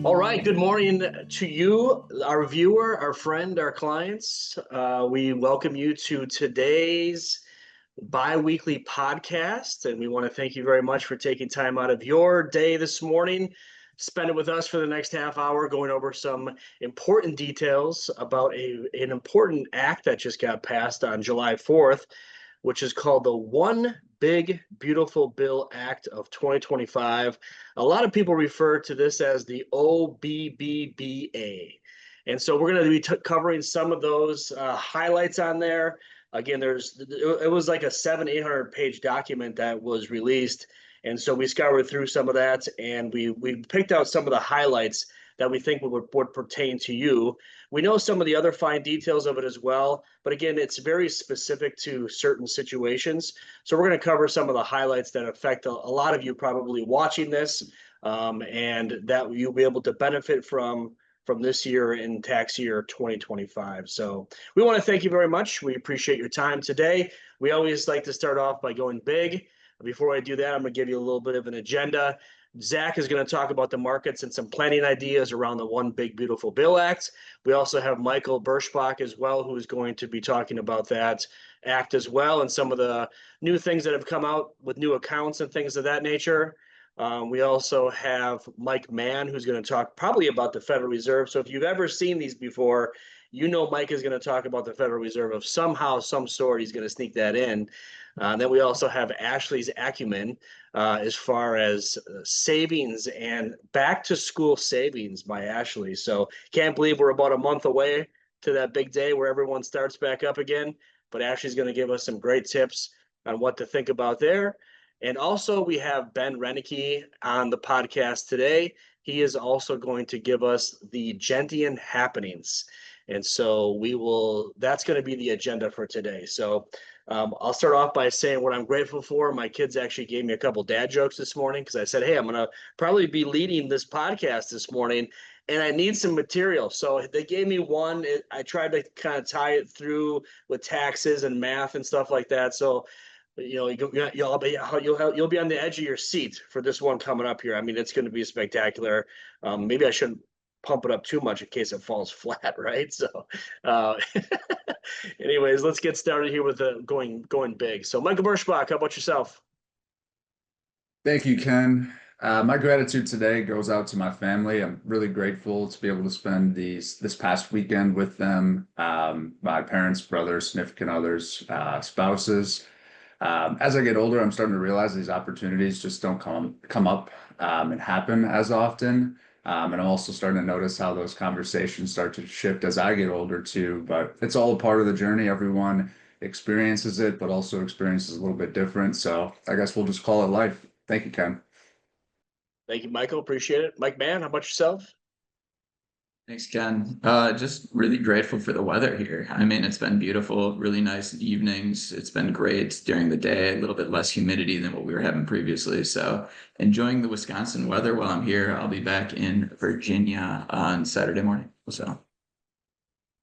All right. Good morning to you, our viewer, our friend, our clients. We welcome you to today's bi-weekly podcast, and we want to thank you very much for taking time out of your day this morning. Spend it with us for the next half hour going over some important details about an important act that just got passed on July 4th, which is called the One Big Beautiful Bill Act of 2025. A lot of people refer to this as the OBBBA. And so we're going to be covering some of those highlights on there. Again, it was like a 700-800 page document that was released. And so we scoured through some of that, and we picked out some of the highlights that we think would pertain to you. We know some of the other fine details of it as well, but again, it's very specific to certain situations. So we're going to cover some of the highlights that affect a lot of you probably watching this, and that you'll be able to benefit from this year in tax year 2025. So we want to thank you very much. We appreciate your time today. We always like to start off by going big. Before I do that, I'm going to give you a little bit of an agenda. Zach is going to talk about the markets and some planning ideas around the One Big Beautiful Bill Act. We also have Michael Berschbach as well, who is going to be talking about that act as well and some of the new things that have come out with new accounts and things of that nature. We also have Mike Mann, who's going to talk probably about the Federal Reserve. So if you've ever seen these before, you know Mike is going to talk about the Federal Reserve of somehow, some sort. He's going to sneak that in. Then we also have Ashley's acumen as far as savings and back to school savings by Ashley. So can't believe we're about a month away to that big day where everyone starts back up again. But Ashley's going to give us some great tips on what to think about there. And also we have Ben Renicky on the podcast today. He is also going to give us the Gentian happenings. And so that's going to be the agenda for today. So I'll start off by saying what I'm grateful for. My kids actually gave me a couple dad jokes this morning because I said, hey, I'm going to probably be leading this podcast this morning and I need some material. So they gave me one. I tried to kind of tie it through with taxes and math and stuff like that. So, you'll be on the edge of your seat for this one coming up here. I mean, it's going to be spectacular. Maybe I shouldn't pump it up too much in case it falls flat, right? So anyways, let's get started here with going big. So Michael Berschbach, how about yourself? Thank you, Ken. My gratitude today goes out to my family. I'm really grateful to be able to spend this past weekend with them, my parents, brothers, significant others, spouses. As I get older, I'm starting to realize these opportunities just don't come up and happen as often. And I'm also starting to notice how those conversations start to shift as I get older too. But it's all a part of the journey. Everyone experiences it, but also experiences a little bit different. So I guess we'll just call it life. Thank you, Ken. Thank you, Michael. Appreciate it. Mike Mann, how about yourself? Thanks, Ken. Just really grateful for the weather here. I mean, it's been beautiful, really nice evenings. It's been great during the day, a little bit less humidity than what we were having previously. So enjoying the Wisconsin weather while I'm here. I'll be back in Virginia on Saturday morning. So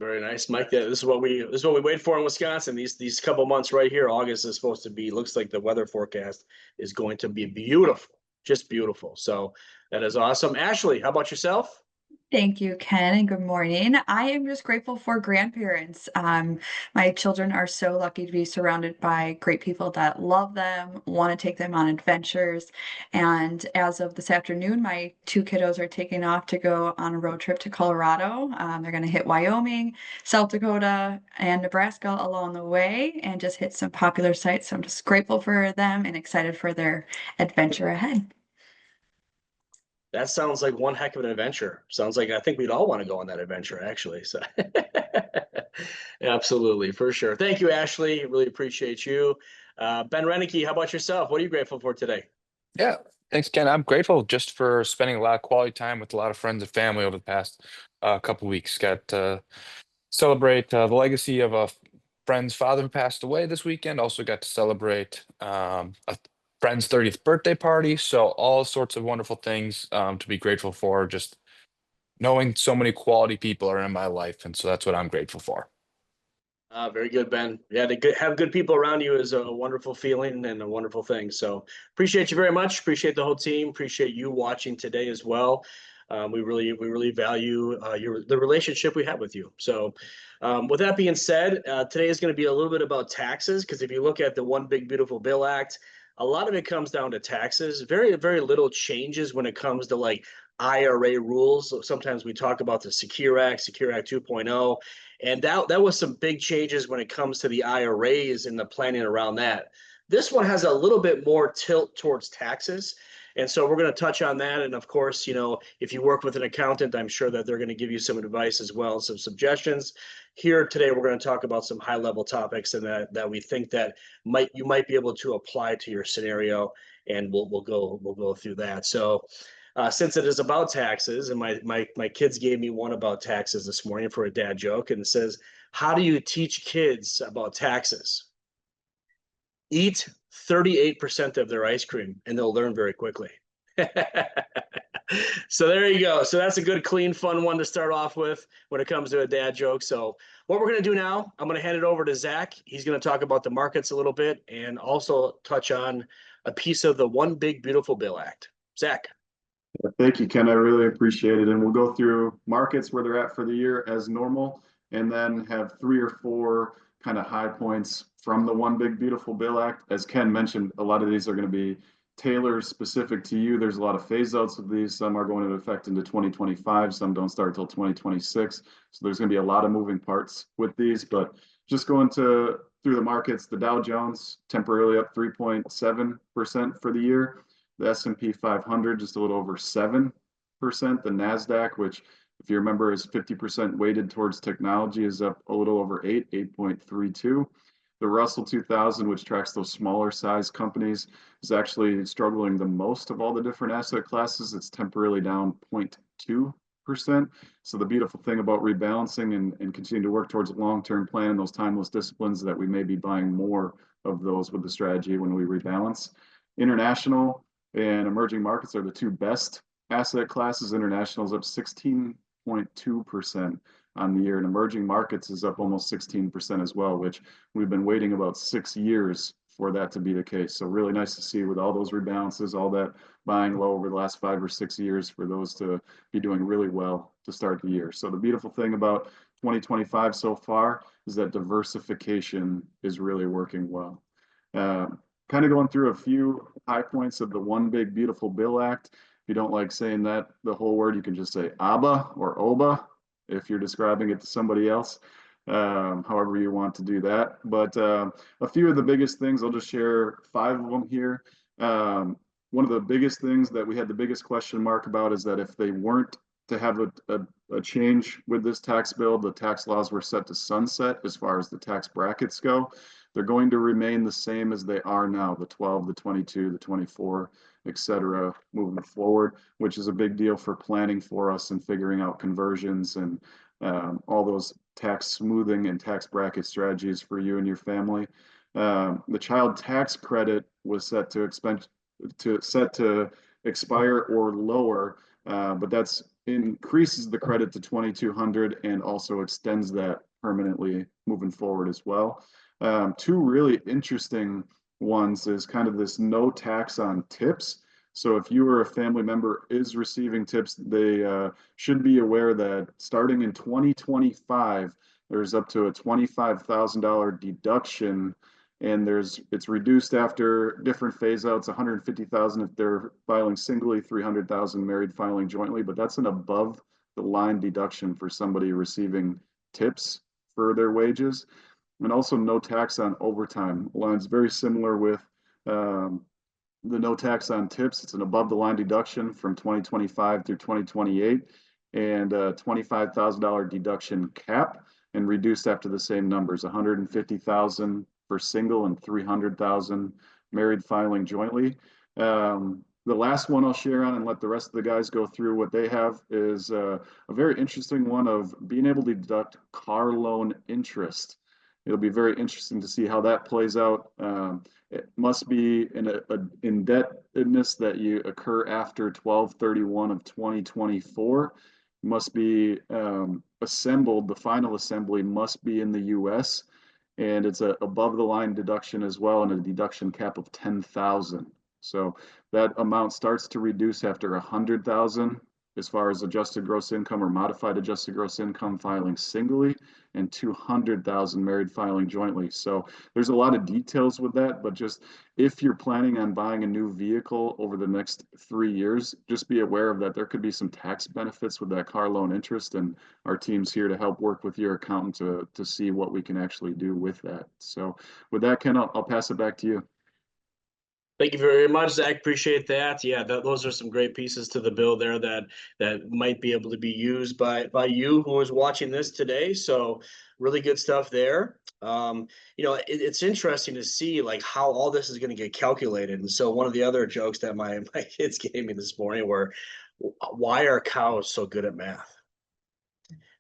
very nice, Mike. This is what we wait for in Wisconsin. These couple months right here. August is supposed to be. Looks like the weather forecast is going to be beautiful, just beautiful. So that is awesome. Ashley, how about yourself? Thank you, Ken, and good morning. I am just grateful for grandparents. My children are so lucky to be surrounded by great people that love them, want to take them on adventures. And as of this afternoon, my two kiddos are taking off to go on a road trip to Colorado. They're going to hit Wyoming, South Dakota, and Nebraska along the way and just hit some popular sites. So I'm just grateful for them and excited for their adventure ahead. That sounds like one heck of an adventure. Sounds like I think we'd all want to go on that adventure, actually. So absolutely, for sure. Thank you, Ashley. Really appreciate you. Ben Renicky, how about yourself? What are you grateful for today? Yeah, thanks, Ken. I'm grateful just for spending a lot of quality time with a lot of friends and family over the past couple weeks. Got to celebrate the legacy of a friend's father who passed away this weekend. Also got to celebrate a friend's 30th birthday party. So all sorts of wonderful things to be grateful for. Just knowing so many quality people are in my life, and so that's what I'm grateful for. Very good, Ben. Yeah, to have good people around you is a wonderful feeling and a wonderful thing. So appreciate you very much. Appreciate the whole team. Appreciate you watching today as well. We really value the relationship we have with you. So with that being said, today is going to be a little bit about taxes, because if you look at the One Big Beautiful Bill Act, a lot of it comes down to taxes. Very little changes when it comes to like IRA rules. So sometimes we talk about the Secure Act 2.0, and that was some big changes when it comes to the IRAs and the planning around that. This one has a little bit more tilt towards taxes. And so we're going to touch on that. And of course, if you work with an accountant, I'm sure that they're going to give you some advice as well, some suggestions. Here today, we're going to talk about some high level topics and that we think that you might be able to apply to your scenario. And we'll go through that. So since it is about taxes, and my kids gave me one about taxes this morning for a dad joke, and it says, how do you teach kids about taxes? Eat 38% of their ice cream and they'll learn very quickly. So there you go. So that's a good, clean, fun one to start off with when it comes to a dad joke. So what we're going to do now, I'm going to hand it over to Zach. He's going to talk about the markets a little bit and also touch on a piece of the One Big Beautiful Bill Act. Zach. Thank you, Ken. I really appreciate it. And we'll go through markets where they're at for the year as normal, and then have 3 or 4 kind of high points from the One Big Beautiful Bill Act. As Ken mentioned, a lot of these are going to be tailored specific to you. There's a lot of phase outs of these. Some are going into effect into 2025. Some don't start until 2026. So there's going to be a lot of moving parts with these, but just going through the markets, the Dow Jones temporarily up 3.7% for the year. The S&P 500 just a little over 7%. The NASDAQ, which if you remember is 50% weighted towards technology, is up a little over 8.32. The Russell 2000, which tracks those smaller size companies, is actually struggling the most of all the different asset classes. It's temporarily down 0.2%. So the beautiful thing about rebalancing and continuing to work towards a long-term plan and those timeless disciplines, that we may be buying more of those with the strategy when we rebalance. International and emerging markets are the 2 best asset classes. International is up 16.2% on the year, and emerging markets is up almost 16% as well, which we've been waiting about 6 years for that to be the case. So really nice to see with all those rebalances, all that buying low over the last 5 or 6 years, for those to be doing really well to start the year. So the beautiful thing about 2025 so far is that diversification is really working well. Kind of going through a few high points of the One Big Beautiful Bill Act. If you don't like saying that, the whole word, you can just say ABBA or OBBA if you're describing it to somebody else, however you want to do that. But a few of the biggest things, I'll just share 5 of them here. One of the biggest things that we had the biggest question mark about is that if they weren't to have a change with this tax bill, the tax laws were set to sunset as far as the tax brackets go. They're going to remain the same as they are now, the 12, the 22, the 24, et cetera, moving forward, which is a big deal for planning for us and figuring out conversions and all those tax smoothing and tax bracket strategies for you and your family. The child tax credit was set to expire or lower, but that's increases the credit to $2,200 and also extends that permanently moving forward as well. 2 really interesting ones is kind of this no tax on tips. So if you or a family member is receiving tips, they should be aware that starting in 2025, there's up to a $25,000 deduction, and it's reduced after different phase outs, 150,000 if they're filing singly, 300,000 married filing jointly, but that's an above the line deduction for somebody receiving tips for their wages. And also no tax on overtime. Aligns very similar with the no tax on tips. It's an above the line deduction from 2025 through 2028, and a $25,000 deduction cap, and reduced after the same numbers, 150,000 for single and 300,000 married filing jointly. The last one I'll share on and let the rest of the guys go through what they have is a very interesting one of being able to deduct car loan interest. It'll be very interesting to see how that plays out. It must be an indebtedness that you occur after 12/31 of 2024. Must be assembled. The final assembly must be in the U.S. and it's a above the line deduction as well, and a deduction cap of 10,000. So that amount starts to reduce after 100,000 as far as adjusted gross income or modified adjusted gross income filing singly, and 200,000 married filing jointly. So there's a lot of details with that, but just if you're planning on buying a new vehicle over the next 3 years, just be aware of that. There could be some tax benefits with that car loan interest, and our team's here to help work with your accountant to see what we can actually do with that. So with that, Ken, I'll pass it back to you. Thank you very much, Zach. Appreciate that. Yeah, those are some great pieces to the bill there that might be able to be used by you who is watching this today. So really good stuff there. It's interesting to see like how all this is going to get calculated. And so one of the other jokes that my kids gave me this morning were, why are cows so good at math?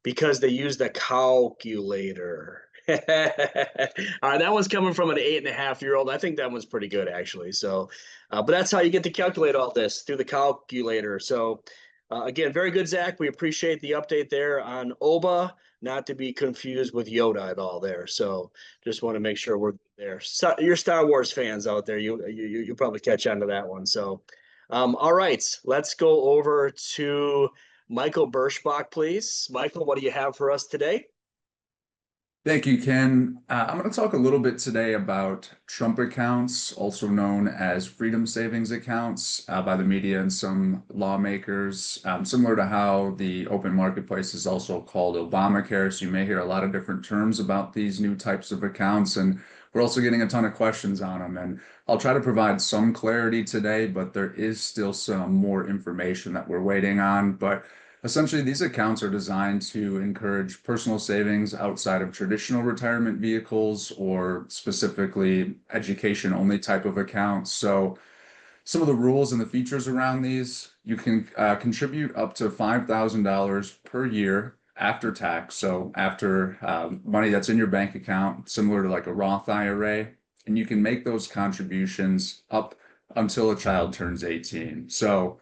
Because they use the calculator. All right, that one's coming from an 8.5-year-old. I think that one's pretty good, actually. So, but that's how you get to calculate all this, through the calculator. So, again, very good, Zach. We appreciate the update there on OBBBA, not to be confused with Yoda at all there. So, just want to make sure we're there. So, you're Star Wars fans out there. You probably catch on to that one. So, all right, let's go over to Michael Birschbach, please. Michael, what do you have for us today? Thank you, Ken. I'm going to talk a little bit today about Trump accounts, also known as freedom savings accounts by the media and some lawmakers, similar to how the open marketplace is also called Obamacare. So you may hear a lot of different terms about these new types of accounts, and we're also getting a ton of questions on them. And I'll try to provide some clarity today, but there is still some more information that we're waiting on. But essentially, these accounts are designed to encourage personal savings outside of traditional retirement vehicles or specifically education-only type of accounts. So some of the rules and the features around these, you can contribute up to $5,000 per year after tax. So after money that's in your bank account, similar to like a Roth IRA, and you can make those contributions up until a child turns 18. So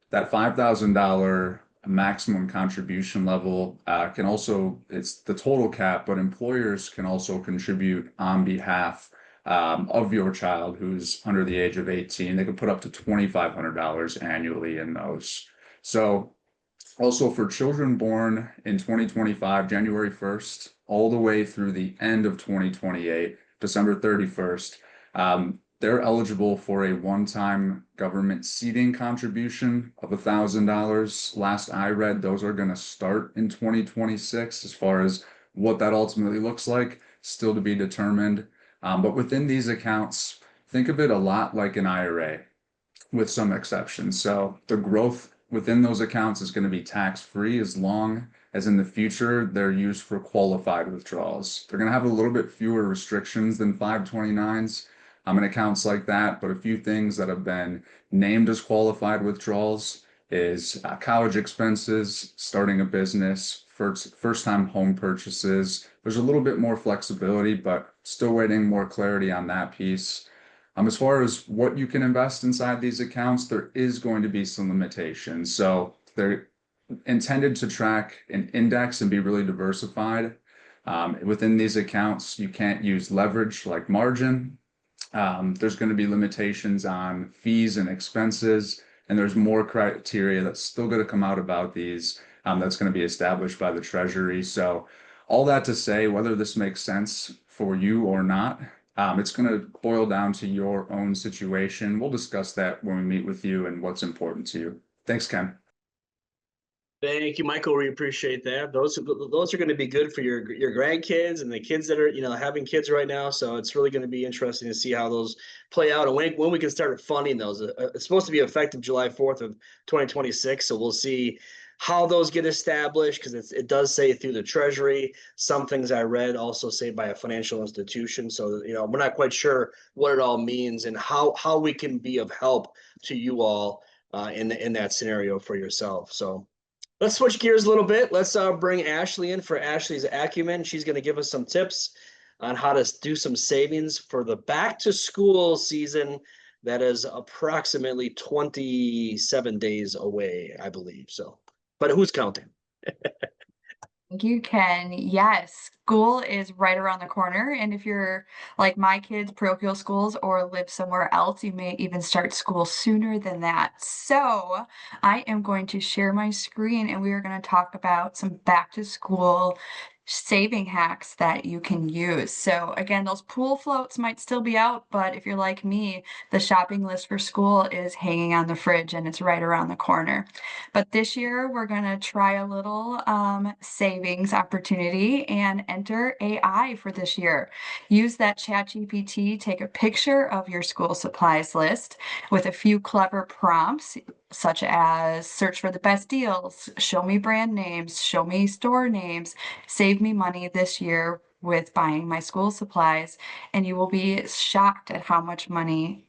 that $5,000 maximum contribution level can also, it's the total cap, but employers can also contribute on behalf of your child who's under the age of 18. They can put up to $2,500 annually in those. So also for children born in 2025, January 1st, all the way through the end of 2028, December 31st, they're eligible for a one-time government seeding contribution of $1,000. Last I read, those are going to start in 2026. As far as what that ultimately looks like, still to be determined. But within these accounts, think of it a lot like an IRA, with some exceptions. So the growth within those accounts is going to be tax-free as long as in the future they're used for qualified withdrawals. They're going to have a little bit fewer restrictions than 529s. In accounts like that, but a few things that have been named as qualified withdrawals is college expenses, starting a business, first-time home purchases. There's a little bit more flexibility, but still waiting more clarity on that piece. As far as what you can invest inside these accounts, there is going to be some limitations. So they're intended to track an index and be really diversified. Within these accounts, you can't use leverage like margin. There's going to be limitations on fees and expenses, and there's more criteria that's still going to come out about these that's going to be established by the Treasury. So all that to say, whether this makes sense for you or not, it's going to boil down to your own situation. We'll discuss that when we meet with you and what's important to you. Thanks, Ken. Thank you, Michael. We appreciate that. Those are going to be good for your grandkids and the kids that are having kids right now. So it's really going to be interesting to see how those play out and when we can start funding those. It's supposed to be effective July 4th of 2026. So we'll see how those get established, because it does say through the Treasury. Some things I read also say by a financial institution. So we're not quite sure what it all means and how we can be of help to you all in that scenario for yourself. So let's switch gears a little bit. Let's bring Ashley in for Ashley's acumen. She's going to give us some tips on how to do some savings for the back to school season that is approximately 27 days away, I believe. So, but who's counting? Thank you, Ken. Yes, school is right around the corner. And if you're like my kids, parochial schools, or live somewhere else, you may even start school sooner than that. So I am going to share my screen and we are going to talk about some back to school saving hacks that you can use. So again, those pool floats might still be out, but if you're like me, the shopping list for school is hanging on the fridge and it's right around the corner. But this year, we're going to try a little savings opportunity and enter AI for this year. Use that ChatGPT, take a picture of your school supplies list with a few clever prompts, such as search for the best deals, show me brand names, show me store names, save me money this year with buying my school supplies, and you will be shocked at how much money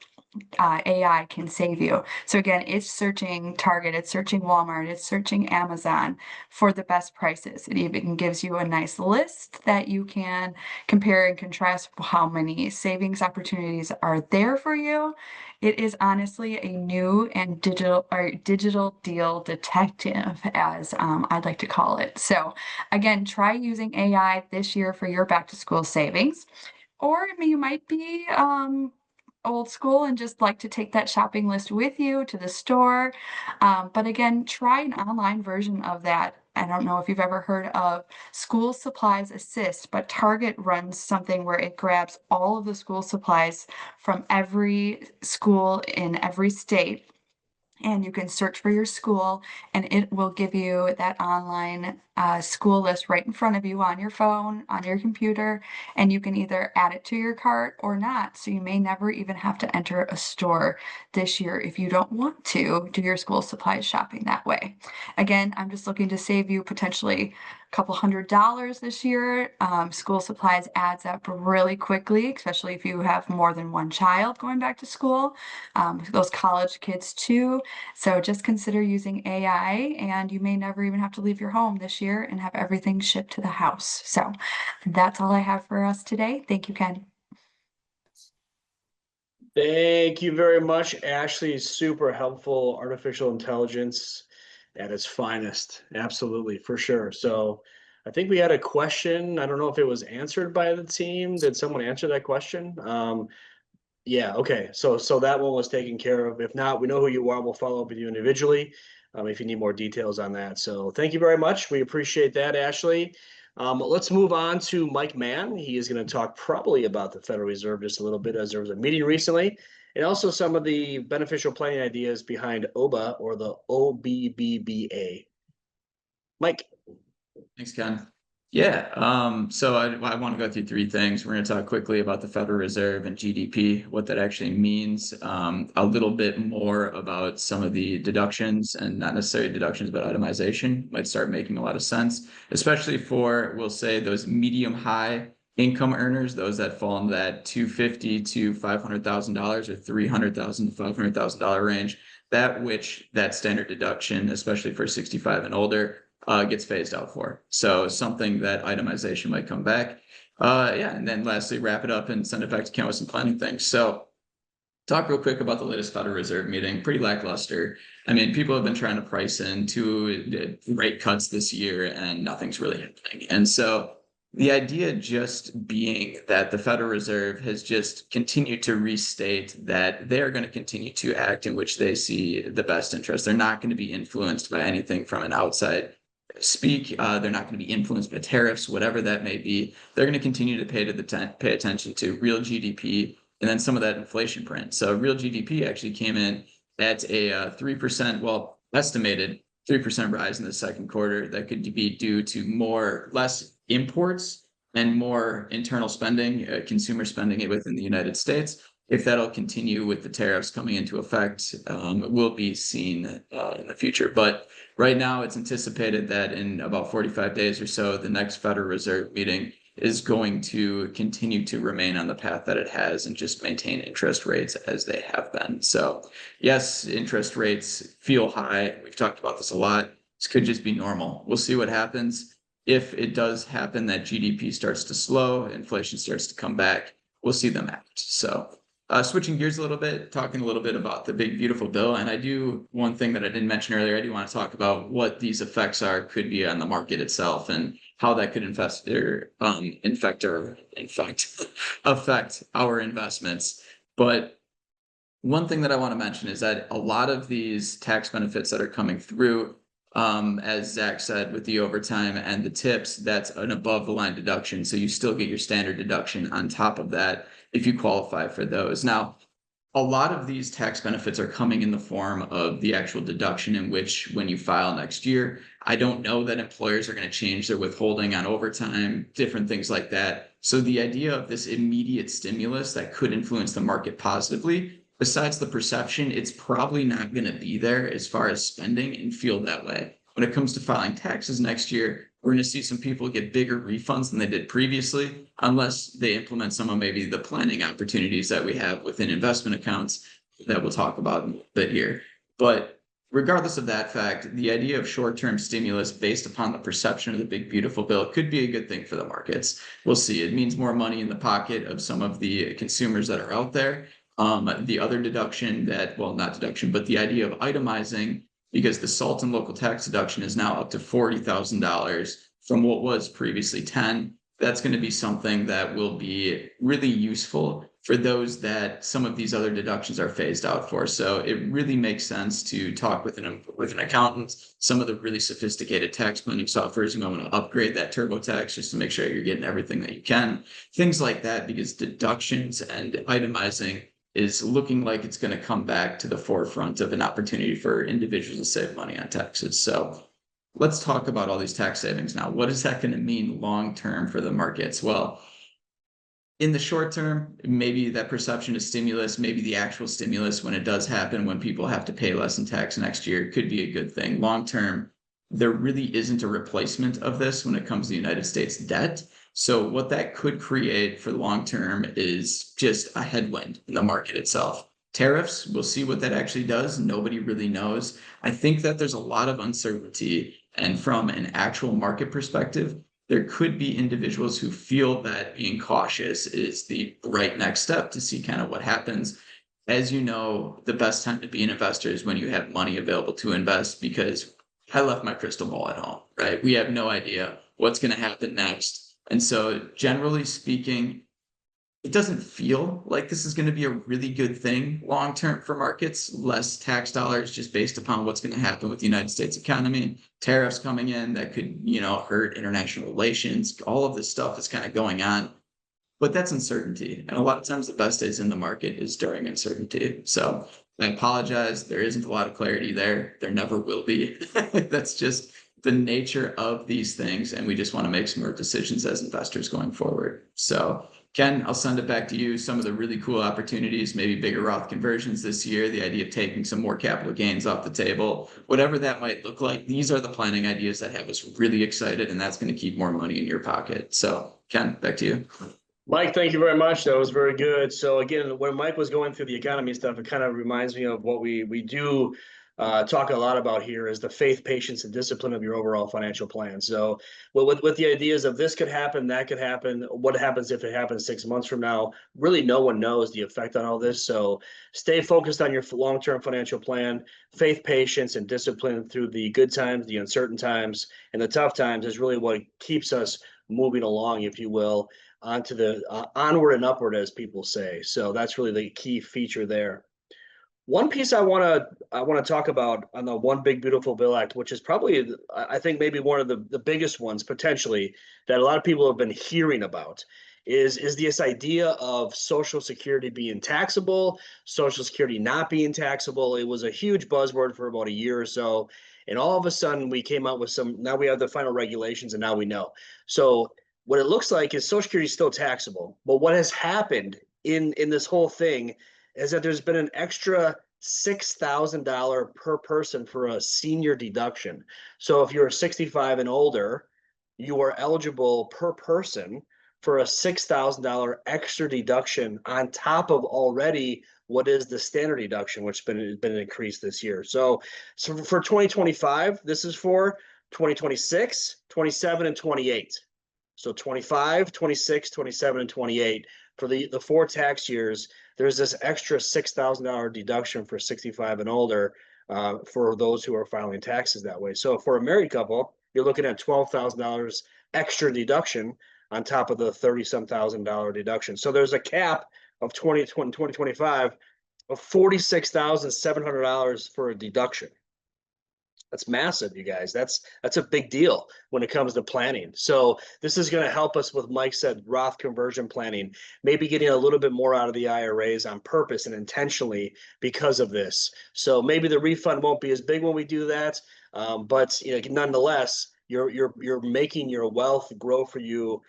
AI can save you. So again, it's searching Target, it's searching Walmart, it's searching Amazon for the best prices. It even gives you a nice list that you can compare and contrast how many savings opportunities are there for you. It is honestly a new and digital deal detective, as I'd like to call it. So again, try using AI this year for your back to school savings. Or you might be old school and just like to take that shopping list with you to the store. But again, try an online version of that. I don't know if you've ever heard of School Supplies Assist, but Target runs something where it grabs all of the school supplies from every school in every state, and you can search for your school and it will give you that online school list right in front of you on your phone, on your computer, and you can either add it to your cart or not. So you may never even have to enter a store this year if you don't want to do your school supplies shopping that way. Again, I'm just looking to save you potentially a couple $100 this year. School supplies adds up really quickly, especially if you have more than one child going back to school. Those college kids too. So just consider using AI and you may never even have to leave your home this year and have everything shipped to the house. So that's all I have for us today. Thank you, Ken. Thank you very much, Ashley. Super helpful artificial intelligence at its finest. Absolutely, for sure. So I think we had a question. I don't know if it was answered by the team. Did someone answer that question? Yeah, okay. So that one was taken care of. If not, we know who you are. We'll follow up with you individually if you need more details on that. So thank you very much. We appreciate that, Ashley. Let's move on to Mike Mann. He is going to talk probably about the Federal Reserve just a little bit, as there was a meeting recently, and also some of the beneficial planning ideas behind OBBA, or the OBBBA. Mike. Thanks, Ken. Yeah, so I want to go through three things. We're going to talk quickly about the Federal Reserve and GDP, what that actually means, a little bit more about some of the deductions, and not necessarily deductions, but itemization might start making a lot of sense, especially for, we'll say, those medium high income earners, those that fall in that $250,000 to $500,000 or $300,000 to $500,000 range, that standard deduction, especially for 65 and older, gets phased out for. So something that itemization might come back. Yeah, and then lastly, wrap it up and send it back to Ken with some planning things. So talk real quick about the latest Federal Reserve meeting. Pretty lackluster. I mean, people have been trying to price in 2 rate cuts this year and nothing's really happening. And so the idea just being that the Federal Reserve has just continued to restate that they're going to continue to act in which they see the best interest. They're not going to be influenced by anything from an outside speak. They're not going to be influenced by tariffs, whatever that may be. They're going to continue to pay attention to real GDP and then some of that inflation print. So real GDP actually came in at a 3%, well, estimated 3% rise in the second quarter. That could be due to less imports and more internal spending, consumer spending within the United States. If that'll continue with the tariffs coming into effect, will be seen in the future. But right now, it's anticipated that in about 45 days or so, the next Federal Reserve meeting is going to continue to remain on the path that it has and just maintain interest rates as they have been. So yes, interest rates feel high. We've talked about this a lot. This could just be normal. We'll see what happens. If it does happen that GDP starts to slow, inflation starts to come back, we'll see them act. So Switching gears a little bit, talking a little bit about the big beautiful bill, and one thing that I didn't mention earlier, I do want to talk about what these effects could be on the market itself and how that could affect our investments. But one thing that I want to mention is that a lot of these tax benefits that are coming through, as Zach said, with the overtime and the tips, that's an above the line deduction. So you still get your standard deduction on top of that if you qualify for those. Now, a lot of these tax benefits are coming in the form of the actual deduction in which when you file next year. I don't know that employers are going to change their withholding on overtime, different things like that. So the idea of this immediate stimulus that could influence the market positively, besides the perception, it's probably not going to be there as far as spending and feel that way. When it comes to filing taxes next year, we're going to see some people get bigger refunds than they did previously, unless they implement some of maybe the planning opportunities that we have within investment accounts that we'll talk about in a bit here. But regardless of that fact, the idea of short-term stimulus based upon the perception of the big beautiful bill could be a good thing for the markets. We'll see. It means more money in the pocket of some of the consumers that are out there. The other deduction not deduction, but the idea of itemizing, because the SALT and local tax deduction is now up to $40,000 from what was previously 10. That's going to be something that will be really useful for those that some of these other deductions are phased out for. So it really makes sense to talk with an accountant. Some of the really sophisticated tax planning softwares, you might want to upgrade that TurboTax just to make sure you're getting everything that you can. Things like that, because deductions and itemizing is looking like it's going to come back to the forefront of an opportunity for individuals to save money on taxes. So let's talk about all these tax savings now. What is that going to mean long-term for the markets? Well, in the short term, maybe that perception of stimulus, maybe the actual stimulus when it does happen, when people have to pay less in tax next year, could be a good thing. Long-term, there really isn't a replacement of this when it comes to the United States debt. So what that could create for the long term is just a headwind in the market itself. Tariffs, we'll see what that actually does. Nobody really knows. I think that there's a lot of uncertainty. And from an actual market perspective, there could be individuals who feel that being cautious is the right next step to see kind of what happens. As you know, the best time to be an investor is when you have money available to invest, because I left my crystal ball at home, right? We have no idea what's going to happen next. And so generally speaking, it doesn't feel like this is going to be a really good thing long-term for markets, less tax dollars just based upon what's going to happen with the United States economy, tariffs coming in that could, hurt international relations. All of this stuff is kind of going on, but that's uncertainty. And a lot of times the best days in the market is during uncertainty. So I apologize. There isn't a lot of clarity there. There never will be. That's just the nature of these things. And we just want to make smart decisions as investors going forward. So Ken, I'll send it back to you. Some of the really cool opportunities, maybe bigger Roth conversions this year, the idea of taking some more capital gains off the table, whatever that might look like. These are the planning ideas that have us really excited, and that's going to keep more money in your pocket. So Ken, back to you. Mike, thank you very much. That was very good. So again, when Mike was going through the economy stuff, it kind of reminds me of what we do talk a lot about here, is the faith, patience, and discipline of your overall financial plan. So with the ideas of this could happen, that could happen, what happens if it happens 6 months from now, really no one knows the effect on all this. So stay focused on your long-term financial plan. Faith, patience, and discipline through the good times, the uncertain times, and the tough times is really what keeps us moving along, if you will, onto the onward and upward, as people say. So that's really the key feature there. One piece I want to talk about on the One Big Beautiful Bill Act, which is probably, I think, maybe one of the biggest ones potentially that a lot of people have been hearing about, is this idea of Social Security being taxable, Social Security not being taxable. It was a huge buzzword for about a year or so, and all of a sudden we came out with some. Now we have the final regulations, and now we know. So what it looks like is Social Security is still taxable, but what has happened in this whole thing is that there's been an extra $6,000 per person for a senior deduction. So if you're 65 and older, you are eligible per person for a $6,000 extra deduction on top of already what is the standard deduction, which has been increased this year. So for 2025, this is for 2026, 27, and 28. So 25, 26, 27, and 28 for the 4 tax years, there's this extra $6,000 deduction for 65 and older for those who are filing taxes that way. So for a married couple, you're looking at $12,000 extra deduction on top of the 30-some thousand dollar deduction. So there's a cap of 2025 of $46,700 for a deduction. That's massive, you guys. That's a big deal when it comes to planning. So this is going to help us with, Mike said, Roth conversion planning, maybe getting a little bit more out of the IRAs on purpose and intentionally because of this. So maybe the refund won't be as big when we do that, but nonetheless, you're making your wealth grow for you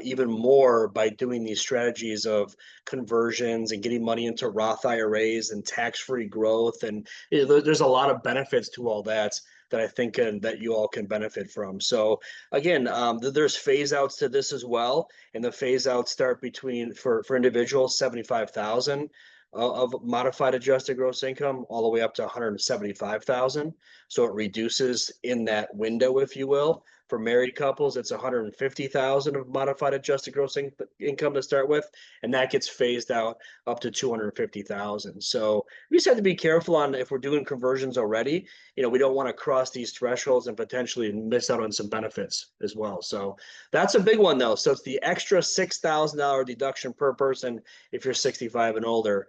even more by doing these strategies of conversions and getting money into Roth IRAs and tax-free growth. And there's a lot of benefits to all that I think that you all can benefit from. So again, there's phase outs to this as well. And the phase outs start between, for individuals, 75,000 of modified adjusted gross income all the way up to 175,000. So it reduces in that window, if you will. For married couples, it's 150,000 of modified adjusted gross income to start with, and that gets phased out up to 250,000. So we just have to be careful on if we're doing conversions already. We don't want to cross these thresholds and potentially miss out on some benefits as well. So that's a big one, though. So it's the extra $6,000 deduction per person if you're 65 and older.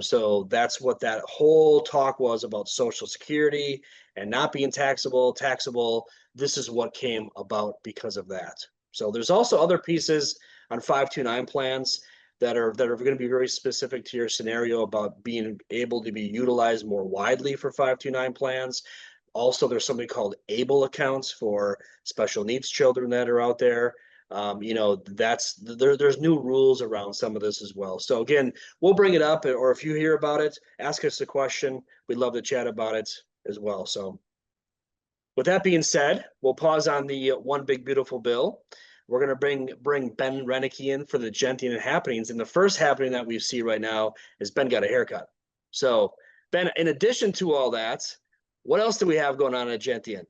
So that's what that whole talk was about Social Security and not being taxable. This is what came about because of that. So there's also other pieces on 529 plans that are going to be very specific to your scenario about being able to be utilized more widely for 529 plans. Also, there's something called ABLE accounts for special needs children that are out there. There's new rules around some of this as well. So again, we'll bring it up, or if you hear about it, ask us a question. We'd love to chat about it as well. So with that being said, we'll pause on the One Big Beautiful Bill. We're going to bring Ben Renicky in for the Gentian and happenings. And the first happening that we see right now is Ben got a haircut. So Ben, in addition to all that, what else do we have going on at Gentian?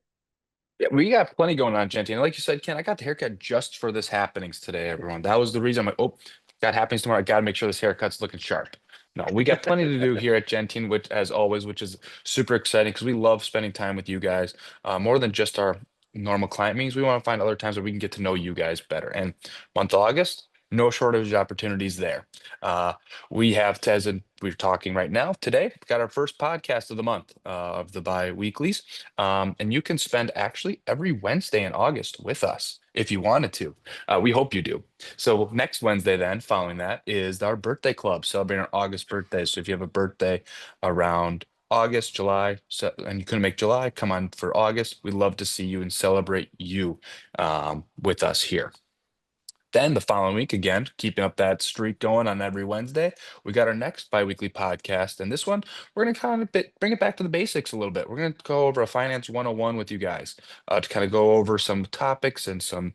Yeah, we got plenty going on, Genty. And like you said, Ken, I got the haircut just for this happenings today, everyone. That was the reason I'm like, oh, got happenings tomorrow. I got to make sure this haircut's looking sharp. No, we got plenty to do here at Gentine, which, as always, which is super exciting because we love spending time with you guys. More than just our normal client meetings, we want to find other times where we can get to know you guys better. And month of August, no shortage of opportunities there. We have, as we're talking right now today, got our first podcast of the month of the bi-weeklies. And you can spend actually every Wednesday in August with us if you wanted to. We hope you do. So next Wednesday, then following that is our birthday club celebrating our August birthdays. So if you have a birthday around August, July, and you couldn't make July, come on for August. We'd love to see you and celebrate you with us here. Then the following week, again, keeping up that streak going on every Wednesday, we got our next biweekly podcast. And this one, we're going to kind of bring it back to the basics a little bit. We're going to go over a Finance 101 with you guys to kind of go over some topics and some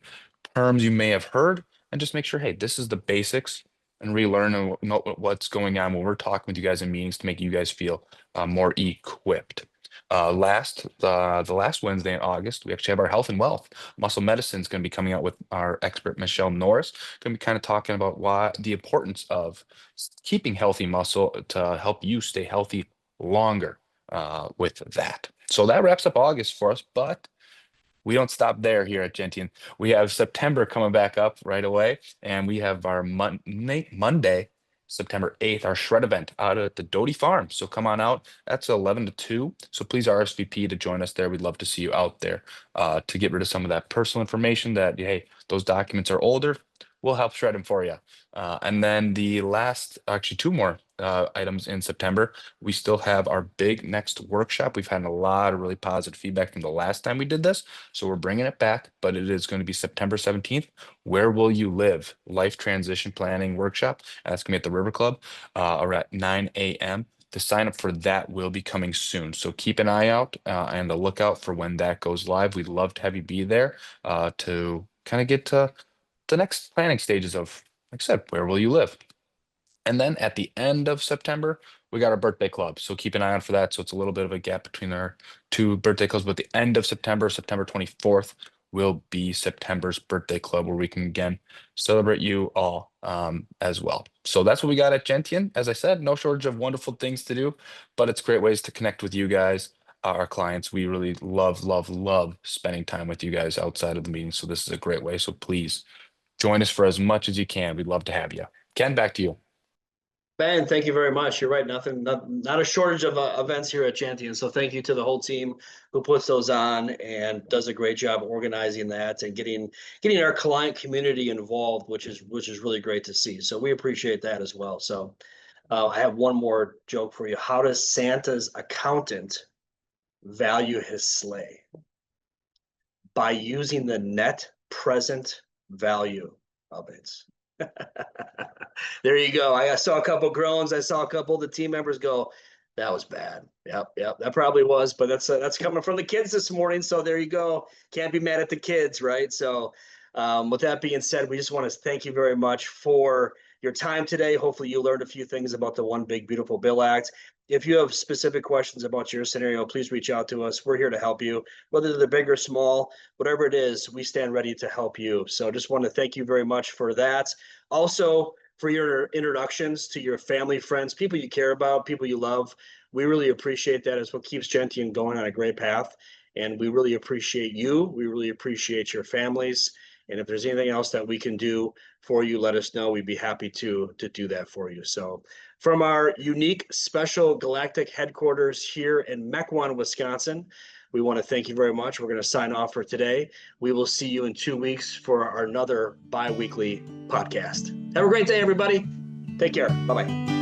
terms you may have heard and just make sure, hey, this is the basics and relearn and know what's going on when we're talking with you guys in meetings to make you guys feel more equipped. The last Wednesday in August, we actually have our health and wealth. Muscle medicine is going to be coming out with our expert Michelle Norris. Going to be kind of talking about why the importance of keeping healthy muscle to help you stay healthy longer with that. So that wraps up August for us, but we don't stop there here at Gentian. We have September coming back up right away, and we have our Monday, September 8th, our shred event out at the Doty Farm. So come on out. That's 11 to 2. So please RSVP to join us there. We'd love to see you out there to get rid of some of that personal information that, hey, those documents are older. We'll help shred them for you. And then the last, actually 2 more items in September. We still have our big next workshop. We've had a lot of really positive feedback from the last time we did this. So we're bringing it back, but it is going to be September 17th. Where will you live? Life transition planning workshop. And that's going to be at the River Club or at 9 a.m. The sign up for that will be coming soon. So keep an eye out and a lookout for when that goes live. We'd love to have you be there to kind of get to the next planning stages of, like I said, where will you live? And then at the end of September, we got our birthday club. So keep an eye out for that. So it's a little bit of a gap between our 2 birthday clubs. But at the end of September, September 24th, will be September's birthday club, where we can again celebrate you all as well. So that's what we got at Gentian. As I said, no shortage of wonderful things to do, but it's great ways to connect with you guys, our clients. We really love spending time with you guys outside of the meeting. So this is a great way. So please join us for as much as you can. We'd love to have you. Ken, back to you. Ben, thank you very much. You're right. Not a shortage of events here at Champion. So thank you to the whole team who puts those on and does a great job organizing that and getting our client community involved, which is really great to see. So we appreciate that as well. So I have one more joke for you. How does Santa's accountant value his sleigh? By using the net present value of it. There you go. I saw a couple groans. I saw a couple of the team members go, that was bad. Yep, that probably was, but that's coming from the kids this morning. So there you go. Can't be mad at the kids, right? So with that being said, we just want to thank you very much for your time today. Hopefully you learned a few things about the One Big Beautiful Bill Act. If you have specific questions about your scenario, please reach out to us. We're here to help you, whether they're big or small, whatever it is, we stand ready to help you. So just want to thank you very much for that. Also, for your introductions to your family, friends, people you care about, people you love. We really appreciate that. It's what keeps Gentian going on a great path. And we really appreciate you. We really appreciate your families. And if there's anything else that we can do for you, let us know. We'd be happy to do that for you. So from our unique special galactic headquarters here in Mequon, Wisconsin, we want to thank you very much. We're going to sign off for today. We will see you in 2 weeks for another bi-weekly podcast. Have a great day, everybody. Take care. Bye-bye.